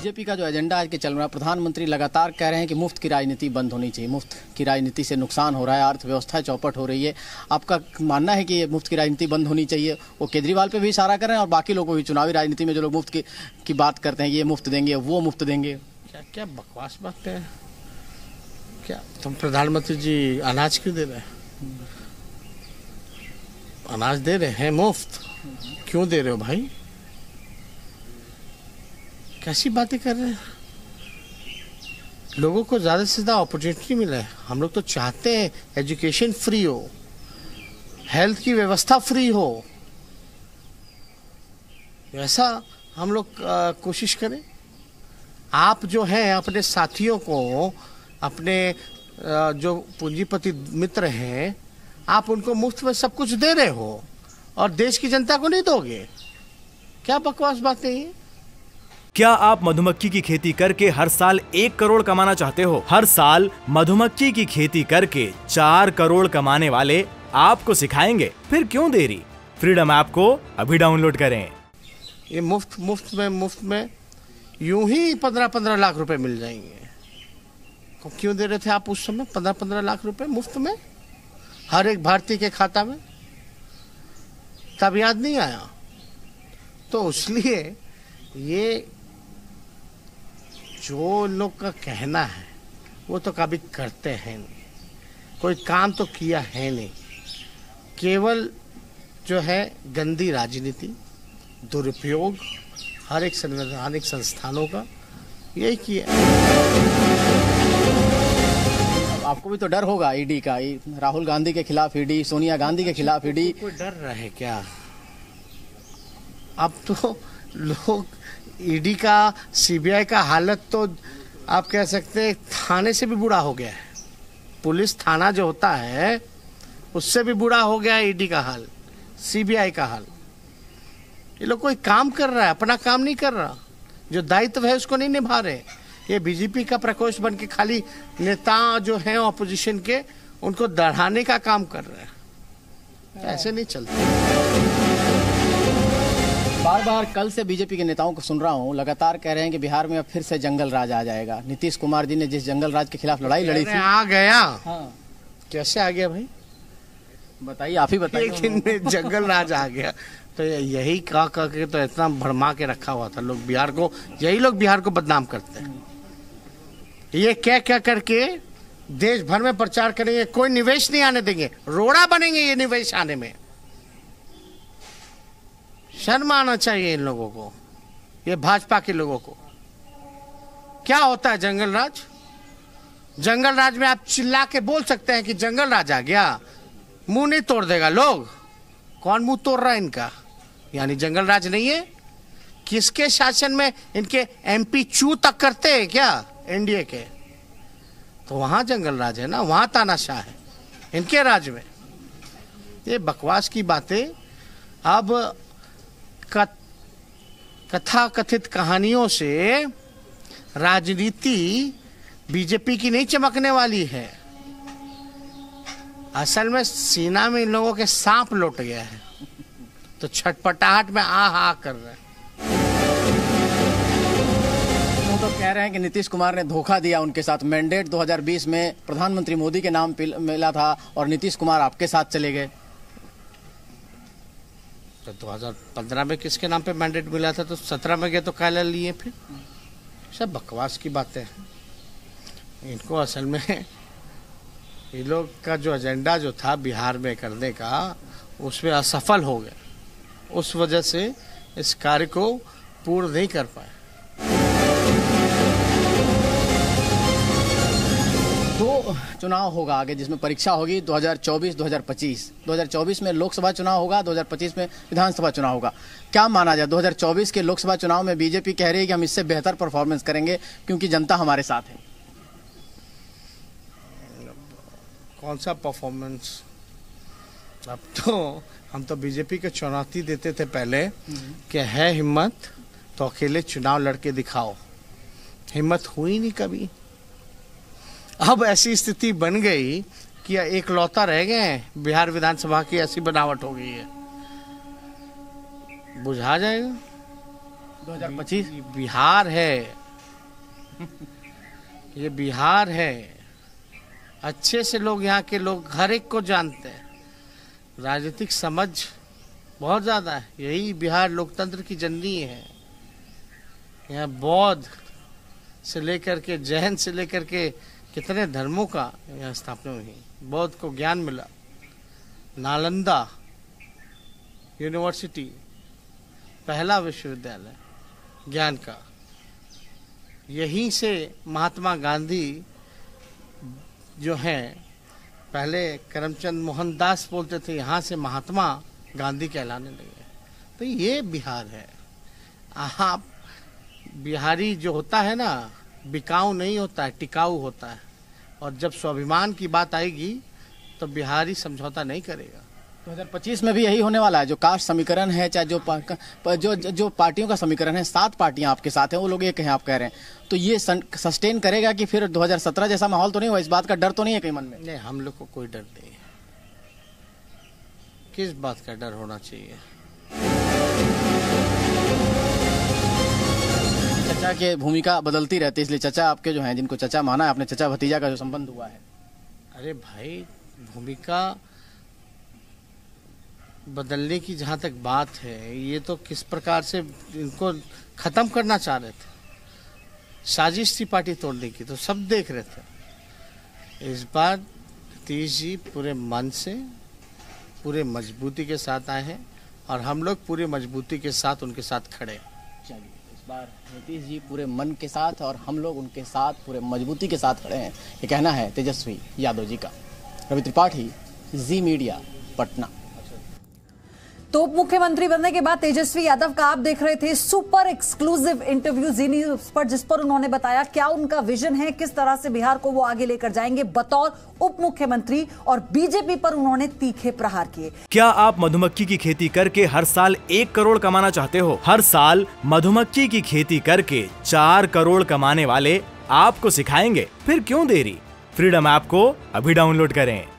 BJP का जो agenda आज के चल रहा है, प्रधानमंत्री लगातार कह रहे हैं कि मुफ्त की राजनीति बंद होनी चाहिए, मुफ्त की राजनीति से नुकसान हो रहा है, अर्थव्यवस्था चौपट हो रही है। आपका मानना है कि ये मुफ्त की राजनीति बंद होनी चाहिए? वो केजरीवाल पे भी इशारा कर रहे हैं और बाकी लोगों को भी, चुनावी राजनीति में जो लोग मुफ्त की बात करते हैं, ये मुफ्त देंगे, वो मुफ्त देंगे। क्या क्या बकवास बात है। क्या तुम प्रधानमंत्री जी अनाज क्यों दे रहे हैं? अनाज दे रहे हैं मुफ्त, क्यों दे रहे हो भाई? कैसी बातें कर रहे हैं? लोगों को ज्यादा से ज्यादा अपॉर्चुनिटी मिले। हम लोग तो चाहते हैं एजुकेशन फ्री हो, हेल्थ की व्यवस्था फ्री हो, ऐसा हम लोग कोशिश करें। आप जो है अपने साथियों को, अपने जो पूंजीपति मित्र हैं, आप उनको मुफ्त में सब कुछ दे रहे हो और देश की जनता को नहीं दोगे। क्या बकवास बातें हैं? क्या आप मधुमक्खी की खेती करके हर साल 1 करोड़ कमाना चाहते हो? हर साल मधुमक्खी की खेती करके 4 करोड़ कमाने वाले आपको सिखाएंगे। फिर क्यों देरी? फ्रीडम ऐप को अभी डाउनलोड करें। ये मुफ्त में यूं ही 15-15 लाख रुपए मिल जाएंगे। क्यों दे रहे थे आप उस समय 15-15 लाख रुपए मुफ्त में हर एक भारतीय के खाता में? तब याद नहीं आया? तो इसलिए ये जो लोग का कहना है वो तो कभी करते हैं नहीं, कोई काम तो किया है नहीं, केवल जो है गंदी राजनीति, दुरुपयोग हर एक संवैधानिक संस्थानों का, यही किया। आपको भी तो डर होगा ईडी का, राहुल गांधी के खिलाफ ईडी, सोनिया गांधी के खिलाफ ईडी। कोई डर रहे क्या? अब तो लोग ईडी का, सीबीआई का हालत तो आप कह सकते हैं थाने से भी बुरा हो गया है। पुलिस थाना जो होता है उससे भी बुरा हो गया है ईडी का हाल, सीबीआई का हाल। ये लोग कोई काम कर रहा है, अपना काम नहीं कर रहा, जो दायित्व है उसको नहीं निभा रहे। ये बीजेपी का प्रकोष्ठ बन के खाली नेता जो हैं ऑपोजिशन के, उनको दढ़ाने का काम कर रहे हैं। ऐसे नहीं चलता। बार कल से बीजेपी के नेताओं को सुन रहा हूँ, लगातार कह रहे हैं कि बिहार में अब फिर से जंगल राज आ जाएगा। नीतीश कुमार जी ने जिस जंगल राज के खिलाफ लड़ाई लड़ी थी, आ गया। हाँ, कैसे आ गया भाई? बताइए, आप ही बताइए। एक दिन में जंगल राज आ गया। तो यही कह के तो इतना भरमा के रखा हुआ था लोग बिहार को, यही लोग बिहार को बदनाम करते हैं। ये क्या क्या करके देश भर में प्रचार करेंगे, कोई निवेश नहीं आने देंगे, रोड़ा बनेंगे ये निवेश आने में। शर्म आना चाहिए इन लोगों को, ये भाजपा के लोगों को। क्या होता है जंगल राज? जंगल राज में आप चिल्ला के बोल सकते हैं कि जंगल राज आ गया, मुंह नहीं तोड़ देगा लोग। कौन मुंह तोड़ रहा है इनका? यानी जंगल राज नहीं है? किसके शासन में इनके एमपी चू तक करते हैं क्या? एनडीए के। तो वहां जंगल राज है ना, वहां तानाशाह है, इनके राज में। ये बकवास की बातें अब कथा कथित कहानियों से राजनीति बीजेपी की नहीं चमकने वाली है। असल में सीना में इन लोगों के सांप लौट गया है, तो छटपटाहट में आ कर रहे हैं। वो तो कह रहे हैं कि नीतीश कुमार ने धोखा दिया उनके साथ। मैंडेट 2020 में प्रधानमंत्री मोदी के नाम मिला था और नीतीश कुमार आपके साथ चले गए। तो 2015 में किसके नाम पे मैंडेट मिला था? तो 17 में गए तो काला लिए फिर। सब बकवास की बातें हैं। इनको असल में ये लोग का जो एजेंडा जो था बिहार में करने का, उसमें असफल हो गए। उस वजह से इस कार्य को पूर्ण नहीं कर पाए। दो चुनाव होगा आगे, जिसमें परीक्षा होगी 2024-2025। 2024 में लोकसभा चुनाव होगा, 2025 में विधानसभा चुनाव होगा। क्या माना जाए? 2024 के लोकसभा चुनाव में बीजेपी कह रही है कि हम इससे बेहतर परफॉर्मेंस करेंगे क्योंकि जनता हमारे साथ है। कौन सा परफॉर्मेंस? अब तो हम तो बीजेपी को चुनौती देते थे पहले कि है हिम्मत तो अकेले चुनाव लड़के दिखाओ। हिम्मत हुई नहीं कभी। अब ऐसी स्थिति बन गई कि एक लौता रह गए हैं, बिहार विधानसभा की ऐसी बनावट हो गई है। बुझा जाएगा 2025 बिहार है, ये बिहार है, अच्छे से लोग यहाँ के लोग हर एक को जानते हैं, राजनीतिक समझ बहुत ज़्यादा है। यही बिहार लोकतंत्र की जननी है। यहाँ बौद्ध से लेकर के जैन से लेकर के कितने धर्मों का यहाँ स्थापना हुई, बौद्ध को ज्ञान मिला। नालंदा यूनिवर्सिटी पहला विश्वविद्यालय ज्ञान का, यहीं से महात्मा गांधी जो हैं, पहले करमचंद मोहनदास बोलते थे, यहाँ से महात्मा गांधी कहलाने लगे। तो ये बिहार है। आप बिहारी जो होता है ना, बिकाऊ नहीं होता है, टिकाऊ होता है। और जब स्वाभिमान की बात आएगी तो बिहारी समझौता नहीं करेगा। 2025 में भी यही होने वाला है। जो कास्ट समीकरण है, चाहे जो पार्टियों का समीकरण है, 7 पार्टियां आपके साथ हैं, वो लोग ये कहें, आप कह रहे हैं, तो ये सस्टेन करेगा कि फिर 2017 जैसा माहौल तो नहीं हुआ? इस बात का डर तो नहीं है कहीं मन में? नहीं, हम लोग को कोई डर नहीं है। किस बात का डर होना चाहिए? चचा की भूमिका बदलती रहती है, इसलिए चचा आपके जो हैं, जिनको चचा माना है आपने, चचा भतीजा का जो संबंध हुआ है। अरे भाई, भूमिका बदलने की जहाँ तक बात है, ये तो किस प्रकार से इनको खत्म करना चाह रहे थे, साजिश थी पार्टी तोड़ने की, तो सब देख रहे थे। इस बार नीतीश जी पूरे मन से, पूरे मजबूती के साथ आए हैं और हम लोग पूरी मजबूती के साथ उनके साथ खड़े हैं। चलिए, इस बार नीतीश जी पूरे मन के साथ और हम लोग उनके साथ पूरे मजबूती के साथ खड़े हैं, ये कहना है तेजस्वी यादव जी का। रवि त्रिपाठी, जी मीडिया, पटना। तो उप मुख्यमंत्री बनने के बाद तेजस्वी यादव का आप देख रहे थे सुपर एक्सक्लूसिव इंटरव्यू जी न्यूज पर, जिस पर उन्होंने बताया क्या उनका विजन है, किस तरह से बिहार को वो आगे लेकर जाएंगे बतौर उप मुख्यमंत्री, और बीजेपी पर उन्होंने तीखे प्रहार किए। क्या आप मधुमक्खी की खेती करके हर साल 1 करोड़ कमाना चाहते हो? हर साल मधुमक्खी की खेती करके 4 करोड़ कमाने वाले आपको सिखाएंगे, फिर क्यों देरी? फ्रीडम ऐप को अभी डाउनलोड करें।